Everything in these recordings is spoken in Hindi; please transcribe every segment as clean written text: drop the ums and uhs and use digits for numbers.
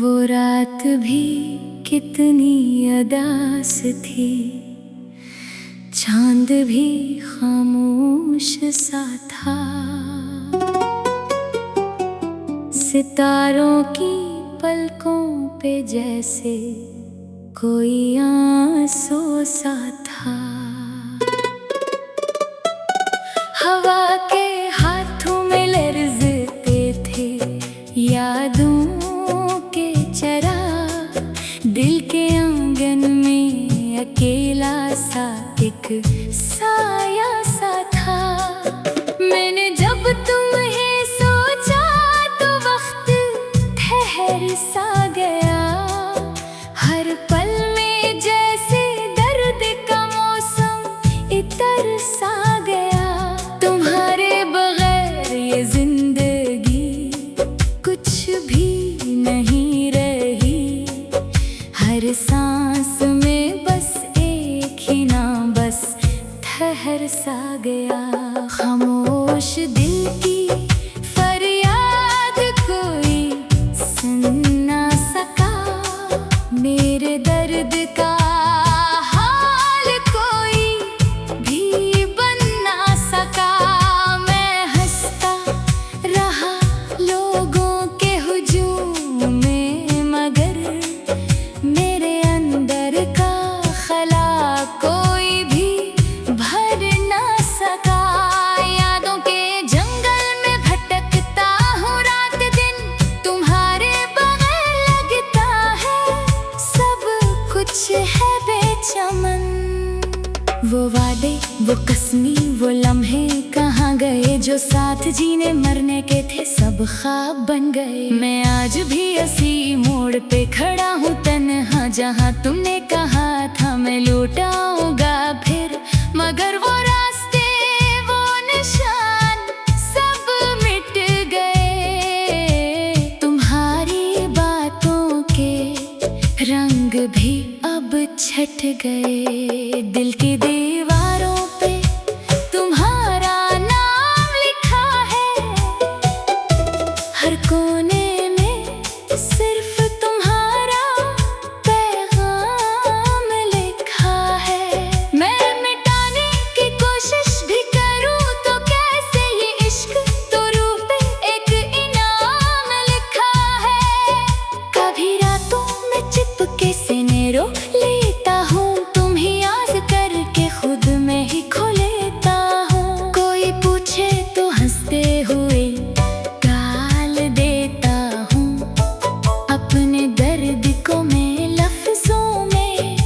वो रात भी कितनी अदास थी, चांद भी खामोश सा था। सितारों की पलकों पे जैसे कोई आंसू सा था। हवा के हाथों में लरज़ते थे यादों के चरा, दिल के आंगन में अकेला सा एक साया सा था। मैंने जब तुम्हें सोचा तो वक्त ठहर सा गया, हर पल में जैसे दर्द का मौसम इतर सा गया। तुम्हारे बगैर ये जिंदगी कुछ भी नहीं रही, हर सांस में बस एक ही नाम, बस ठहर सा गया। खामोश दिल की फरियाद कोई सुन ना सका, मेरे दर्द का हाल कोई भी बन ना सका। मैं हंसता रहा लोगों के हुजूम में, मगर मेरे अंदर का खला कोई भी भर ना सका। यादों के जंगल में भटकता हूँ रात दिन, तुम्हारे बगैर लगता है सब कुछ है बेचमन। वो वादे, वो कसमी, वो लम्हे कहाँ गए, जो साथ जीने मरने के थे सब ख्वाब बन गए। मैं आज भी इसी मोड़ पे खड़ा हूँ तन्हा, जहाँ तुमने कहा था मैं लौट आऊंगा फिर, मगर वो रास्ते वो निशान सब मिट गए। तुम्हारी बातों के रंग भी अब छट गए, दिल की दीवारों पे तुम्हारा नाम लिखा है, हर कोने में सिर्फ तुम्हारा पैगाम लिखा है। मैं मिटाने की कोशिश भी करूं तो कैसे, ये इश्क तो रूह पे एक इनाम लिखा है। कभी रातों में चिपके सीने रो लेता हूँ, तुम ही याद करके खुद में ही खो लेता हूँ। कोई पूछे तो हंसते हुए गाल देता हूँ, अपने दर्द को मैं लफ्जों में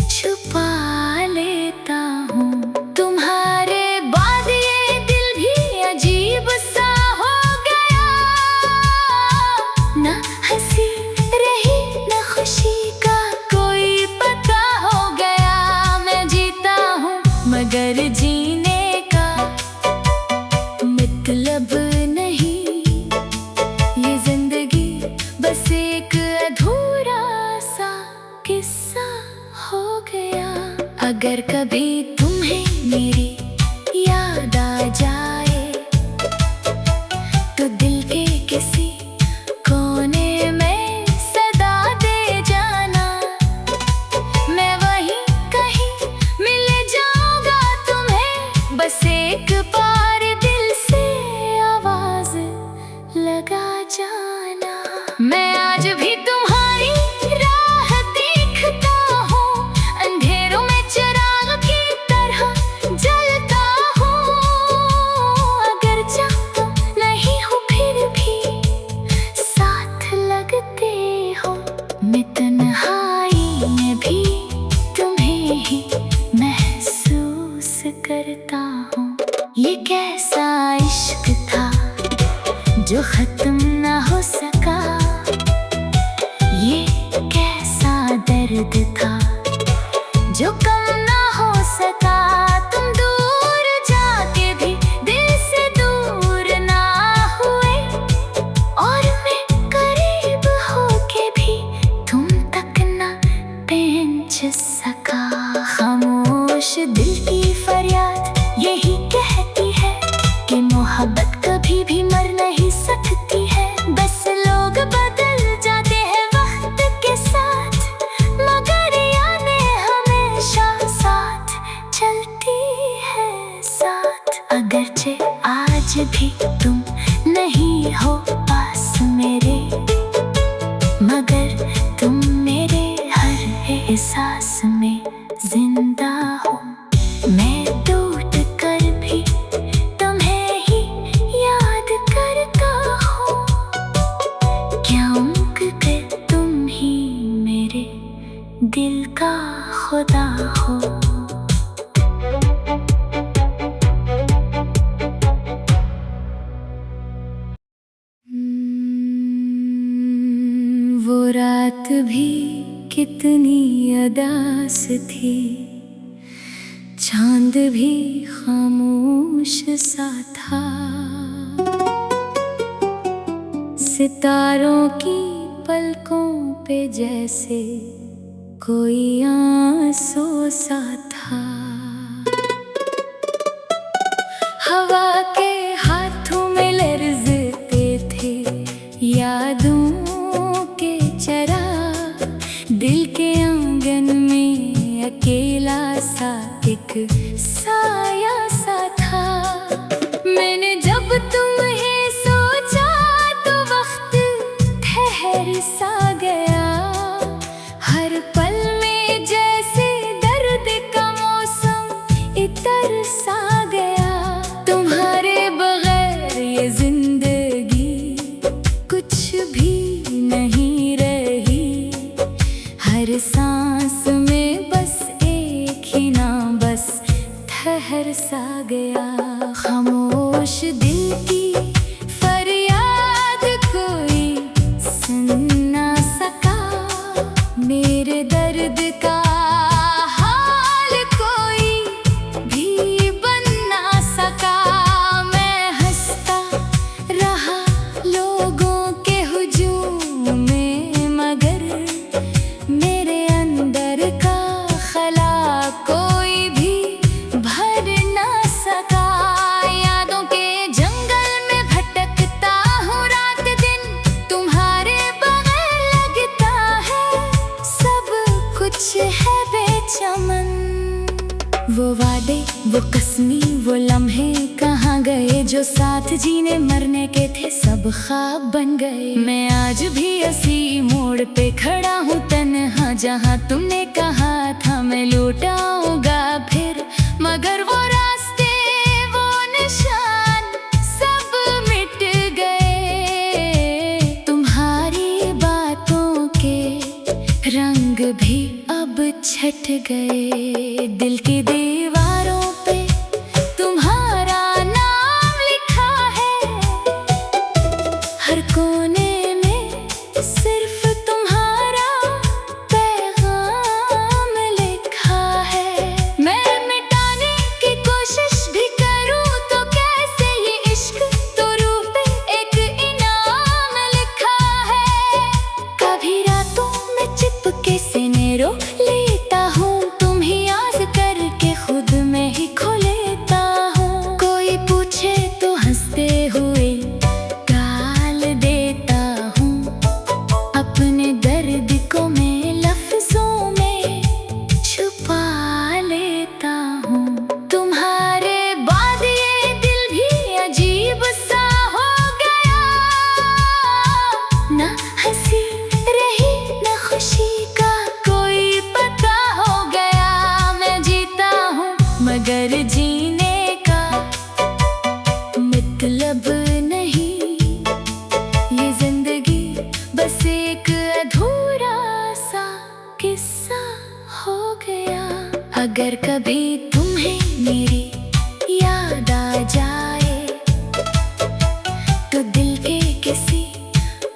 छुपा लेता हूँ। तुम्हारे बाद ये दिल भी अजीब सा हो गया, ना हंसी रही ना खुशी का कोई पता हो गया। मैं जीता हूँ मगर जीने का मतलब नहीं, ये जिंदगी बस एक अधूरा सा किस्सा हो गया। अगर कभी तुम्हें मेरी याद आ जाए तो दिल के किसी कोने में सदा दे जाना, मैं वहीं कहीं मिल जाऊंगा तुम्हें, बस एक बार दिल से आवाज लगा जाना। मैं आज भी तुम्हारी राह देखता हूँ, अंधेरों में चिराग की तरह जलता हूँ। अगर चाहता नहीं हूँ फिर भी साथ लगते हो, मैं तन्हाई में भी तुम्हें ही महसूस करता हूँ। ये कैसा इश्क था जो खत्म ना हो सका, ये कैसा दर्द था जो कम ना हो सका। तुम दूर जाके भी दिल से दूर ना हुए, और मैं करीब होके भी तुम तक ना पहुंच सका। खामोश दिल की फरियाद यही कहती है कि मोहब्बत कभी भी मर नहीं सकती है, बस लोग बदल जाते हैं वक्त नहीं हो पास मेरे, मगर तुम मेरे हर एहसास में जिंदा हो। मैं टूट कर भी तुम्हें ही याद करता हूँ, क्योंकि तुम ही मेरे दिल का खुदा हो। वो रात भी कितनी उदास थी, चांद भी खामोश सा था, सितारों की पलकों पे जैसे कोई आंसू सा था। हवा के हाथों में लरज़ते थे यादों के चराग, दिल के आंगन में अकेला सा एक साया सा था। मैंने जब तुम्हें सोचा तो वक्त ठहर सा गया, हर पल में जैसे दर्द का मौसम इतर सा गया। तुम्हारे बगैर ये जिंदगी कुछ भी नहीं रही, हर सांस में बस एक ही नाम, बस ठहर सा गया। खामोश दिल की फरियाद कोई सुन ना सका, मेरे दर्द का हाल कोई भी बन ना सका। मैं हंसता रहा लोगों के हुजूम में, मगर मेरे अंदर का खला कोई भी भर ना सका। यादों के जंगल में भटकता हूँ रात दिन, तुम्हारे बगैर लगता है सब कुछ है बेचमन। वो वादे, वो कसमी, वो लम्हे कहाँ गए, जो साथ जीने मरने के थे सब ख्वाब बन गए। मैं आज भी इसी मोड़ पे खड़ा हूँ तन्हा, जहाँ तुमने कहा था मैं लौट आऊंगा फिर, मगर वो रास्ते वो निशान सब मिट गए। तुम्हारी बातों के रंग भी अब छट गए, दिल की दीवारों पे तुम्हारा नाम लिखा है, हर कोने में सिर्फ तुम्हारा पैगाम लिखा है। मैं मिटाने की कोशिश भी करूँ तो कैसे ये इश्क तो रूह पे एक इनाम लिखा है। कभी रातों में चिपके से रो लेता हूँ, तुम ही याद करके खुद में ही खो लेता हूँ। कोई पूछे तो हंसते हुए गाल देता हूँ, अपने दर्द को मैं लफ्जों में छुपा लेता हूँ। तुम्हारे बाद ये दिल भी अजीब सा हो गया, ना हंसी रही ना खुशी का कोई पता हो गया। मैं जीता हूँ मगर जीने का मतलब नहीं, ये जिंदगी बस एक अधूरा सा किस्सा हो गया। अगर कभी तुम्हें मेरी याद आ जाए तो दिल के किसी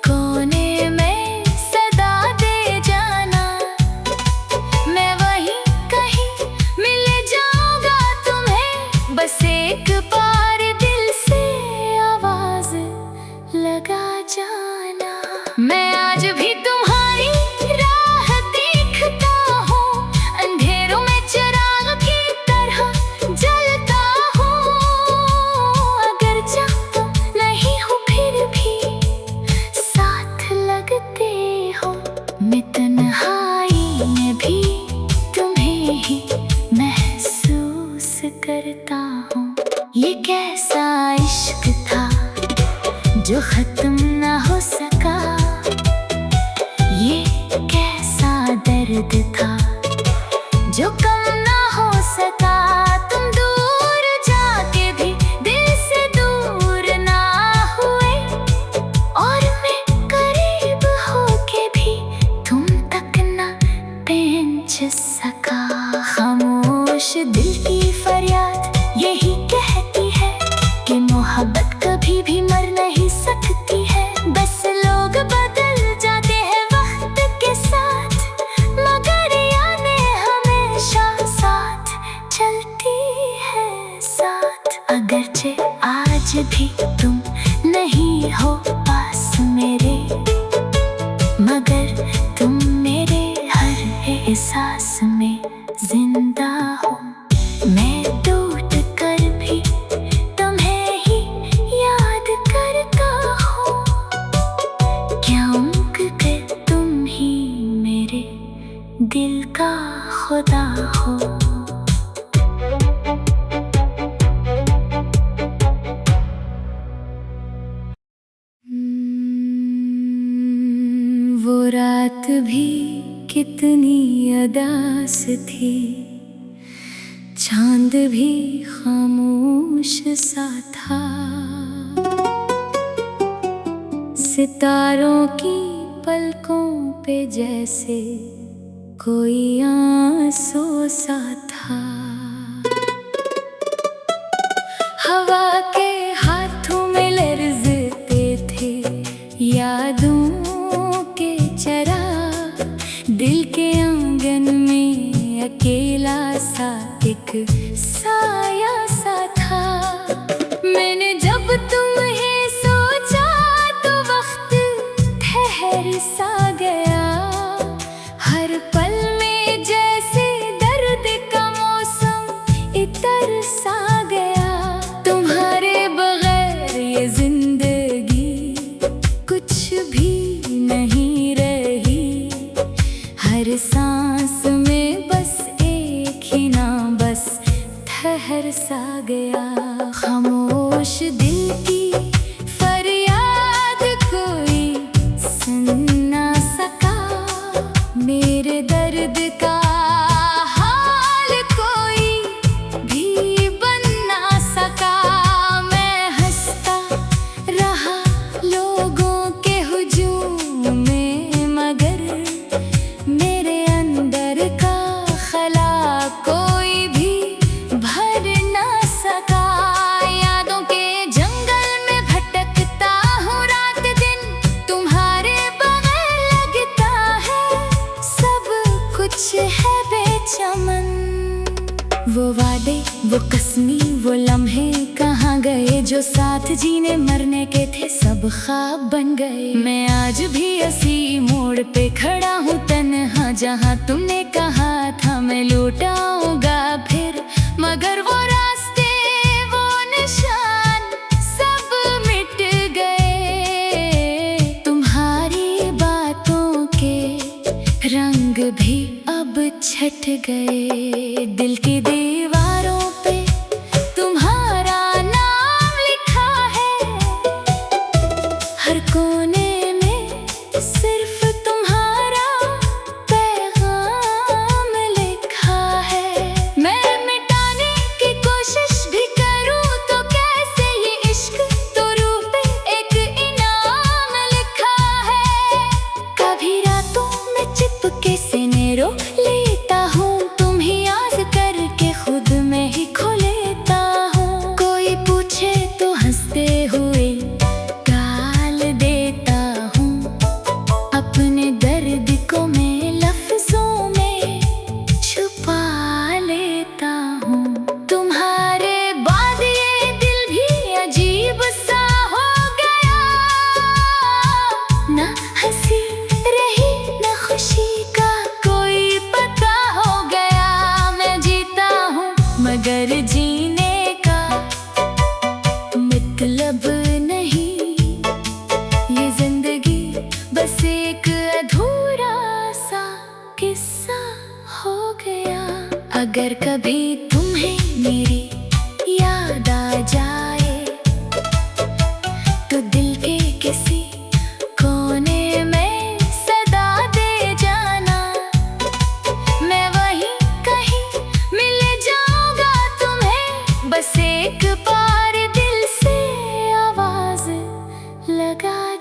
कोने में सदा दे जाना, मैं वहीं कहीं मिल जाऊंगा तुम्हें, बस एक बार दिल से आवाज लगा जाना। मैं आज भी तुम्हारी राह देखता हूँ, अंधेरों में चिराग की तरह जलता हूँ। अगर चाहता नहीं हूँ फिर भी साथ लगते हो, मैं तन्हाई में भी तुम्हें ही महसूस करता हूँ। ये कैसा इश्क था जो खत्म ना हो सका। ये कैसा दर्द था जो कम ना हो सका। तुम दूर जाके भी दिल से दूर ना हुए, और मैं करीब होके भी तुम तक ना पहुंच सका। खामोश दिल की फरियाद यही कहती है कि मोहब्बत कभी भी मर नहीं सकती है। बस लोग बदल जाते हैं वक्त के साथ, मगर यादें हमेशा साथ चलती है साथ। अगरचे आज भी तुम नहीं हो पास मेरे, मगर तुम मेरे हर एहसास में जिंदा हो। मैं टूट कर भी तुम्हें ही याद करता हूँ, क्योंकि तुम ही मेरे दिल का खुदा हो। वो रात भी कितनी उदास थी, चांद भी खामोश सा था। सितारों की पलकों पे जैसे कोई आंसू सा था। हवा के हाथों में लर्ज़ते थे यादों के चरा। दिल के आंगन में अकेला सा एक साया सा था। मैंने जब तुम्हें सोचा तो वक्त ठहर सा गया। हर पल में जैसे दर्द का मौसम इतर सा गया। तुम्हारे बगैर ये जिंदगी कुछ भी नहीं रही। हर सांस में बस एक ही नाम, बस ठहर सा गया। खामोश दिल की फरियाद कोई सुन ना सका। मेरे दर्द का हाल कोई भी बन ना सका। मैं हंसता रहा लोगों के हुजूम में, मगर मेरे अंदर का खला कोई भी भर ना सका। यादों के जंगल में भटकता हूँ रात दिन, तुम्हारे बगैर लगता है सब कुछ है बेचमन। वो वादे, वो कसमी, वो लम्हे कहाँ गए जो साथ जीने मरने के थे, सब ख्वाब बन गए। मैं आज भी इसी मोड़ पे खड़ा हूँ तन्हा, जहाँ तुमने कहा था मैं लौट आऊंगा फिर। मगर वो रास्ते, वो निशान सब मिट गए। तुम्हारी बातों के रंग भी अब छट गए। दिल की दीवारों पे तुम्हारा नाम लिखा है, हर कोने में सिर्फ तुम्हारा पैगाम लिखा है। मैं मिटाने की कोशिश भी करूं तो कैसे ये इश्क तो रूह पे एक इनाम लिखा है। कभी रातों में चिपके से रो लेता हूँ, तुम ही याद करके खुद में ही खो लेता हूँ। कोई पूछे तो हंसते हुए गाल देता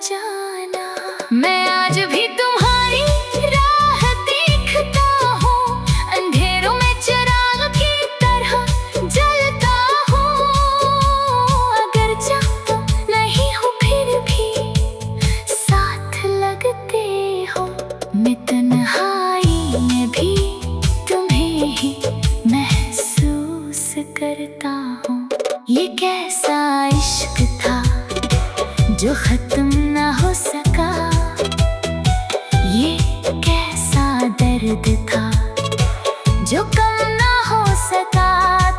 जाना। मैं आज भी तुम्हारी राह देखता हूँ, अंधेरों में चिराग की तरह जलता हूँ। अगर जाता नहीं हूँ फिर भी साथ लगते हो। मैं तन्हाई में भी तुम्हें ही महसूस करता हूँ। ये कैसा इश्क था जो खत्म ना हो सका, ये कैसा दर्द था जो कम ना हो सका।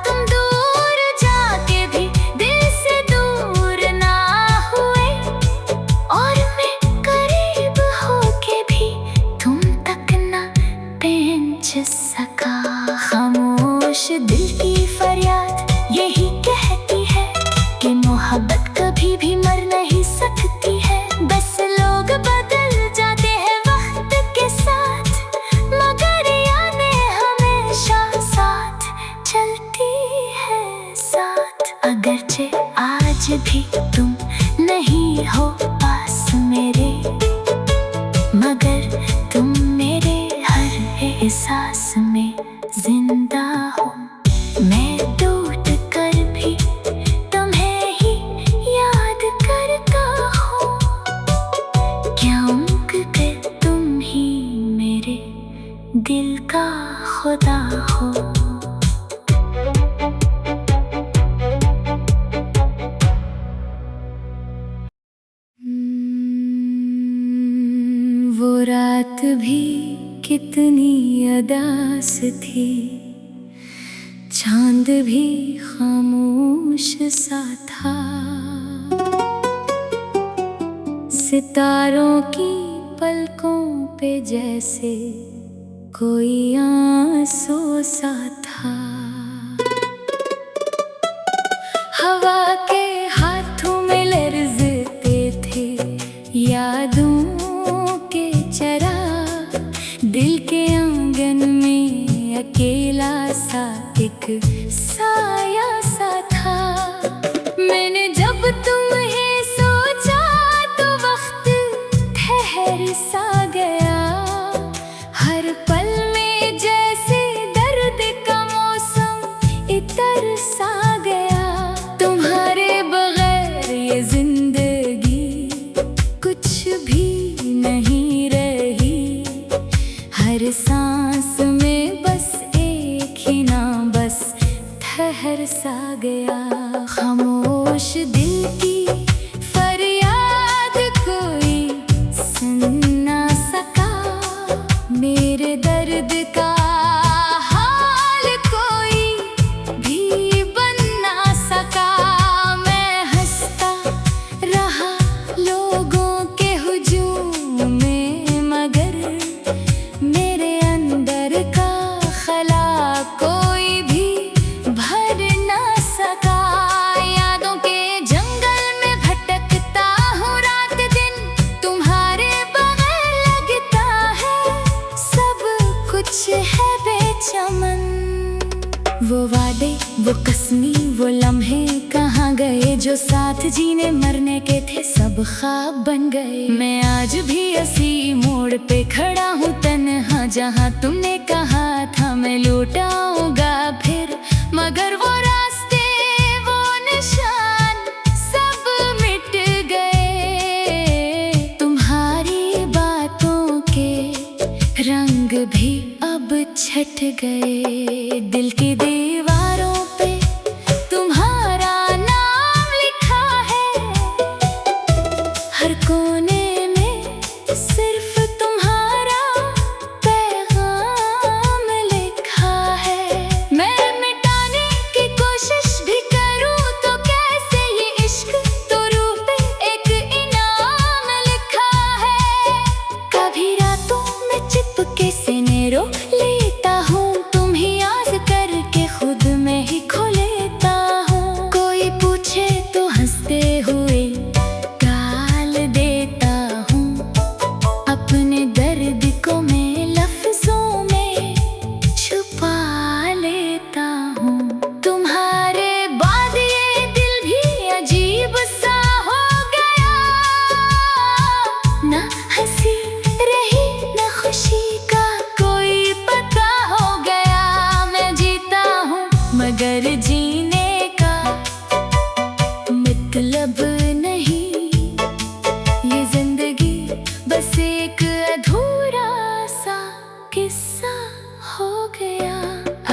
तुम दूर जाके भी दिल से दूर ना हुए, और मैं करीब होके भी तुम तक ना पहुंच सका। खामोश दिल की फरियाद यही कहती है कि मोहब्बत कभी भी मर नहीं सकती है। बस लोग बदल जाते हैं वक्त के साथ, मगर यादें हमेशा साथ चलती है साथ। अगरचे आज भी तुम नहीं हो पास मेरे, मगर तुम मेरे हर एहसास में जिंदा हो। मैं टूट कर भी तुम्हें ही याद करता हूँ, क्योंकि तुम ही मेरे दिल का खुदा हो। वो रात भी कितनी अदास थी, चांद भी खामोश सा था। सितारों की पलकों पे जैसे कोई आंसू सा था। हवा के हाथों में लर्ज़ते थे यादों के चरा, दिल के आंगन में अकेला सा एक साया सा था। मैंने जब तुम्हें सोचा तो वक्त ठहर सा गया, हर पल में जैसे दर्द का मौसम इतर सा गया। तुम्हारे बगैर ये जिंदगी कुछ भी नहीं रही, हर सांस में बस एक ही नाम बस ठहर सा गया। खामोश दिल की फरियाद कोई सुन ना सका, मेरे दर्द का हाल कोई भी बन ना सका। मैं हंसता रहा लोगों के हुजूम में, मगर मेरे अंदर का खला कोई भी भर ना सका। यादों के जंगल में भटकता हूँ रात दिन, तुम्हारे बगैर लगता है सब कुछ है बेचमन। वो वादे, वो कसमी, वो लम्हे कहाँ गए जो साथ जीने मरने के थे, सब ख्वाब बन गए। मैं आज भी इसी मोड़ पे खड़ा हूँ तन्हा, जहाँ तुमने कहा था मैं लौट आऊंगा फिर, मगर वो रास्ते वो निशान सब मिट गए। तुम्हारी बातों के रंग भी अब छट गए, दिल की दीवारों पे तुम्हारा नाम लिखा है, हर कोने में सिर्फ तुम्हारा पैगाम लिखा है। मैं मिटाने की कोशिश भी करूँ तो कैसे ये इश्क तो रूह पे एक इनाम लिखा है। कभी रातों में चिपके से रो लेता हूँ तुम ही याद करके खुद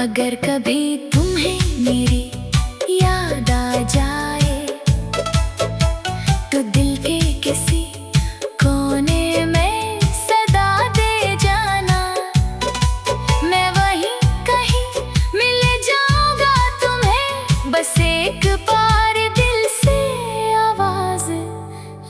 अगर कभी तुम्हें मेरी याद आ जाए तो दिल के किसी कोने में सदा दे जाना। मैं वहीं कहीं मिल जाऊंगा तुम्हें, बस एक बार दिल से आवाज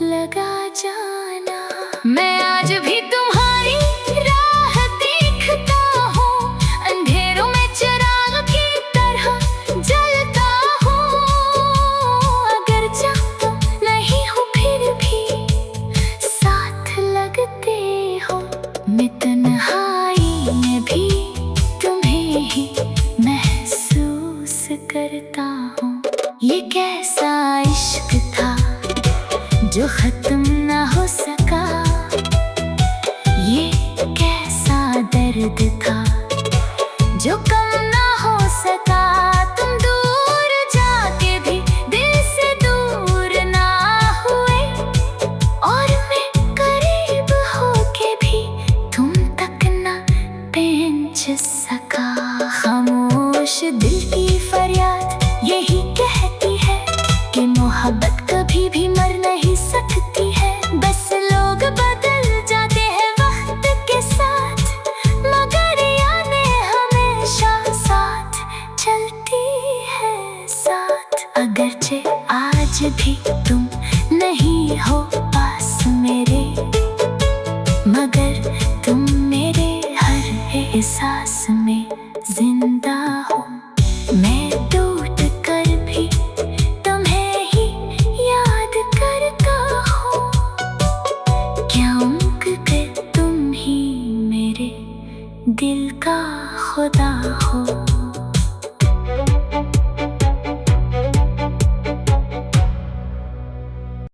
लगा जाना। मैं आज भी तुम्हारी राह देखता हूँ, अंधेरों में चिराग की तरह जलता हूँ। अगर चाहता नहीं हूँ फिर भी साथ लगते हो। मैं तन्हाई में भी तुम्हें ही महसूस करता हूँ। ये कैसा इश्क था जो खत्म ना हो सका, ये कैसा दर्द था जो कम ना हो सका। तुम दूर जाके भी दिल से दूर ना हुए, और मैं करीब होके भी तुम तक ना पहुंच सका। खामोश दिल की फरियाद यही कहती है कि मोहब्बत कभी भी मर नहीं सकती है। बस लोग बदल जाते हैं वक्त के साथ, मगर यादें हमेशा साथ चलती है साथ। अगरचे आज भी तुम नहीं हो पास मेरे, मगर तुम मेरे हर एहसास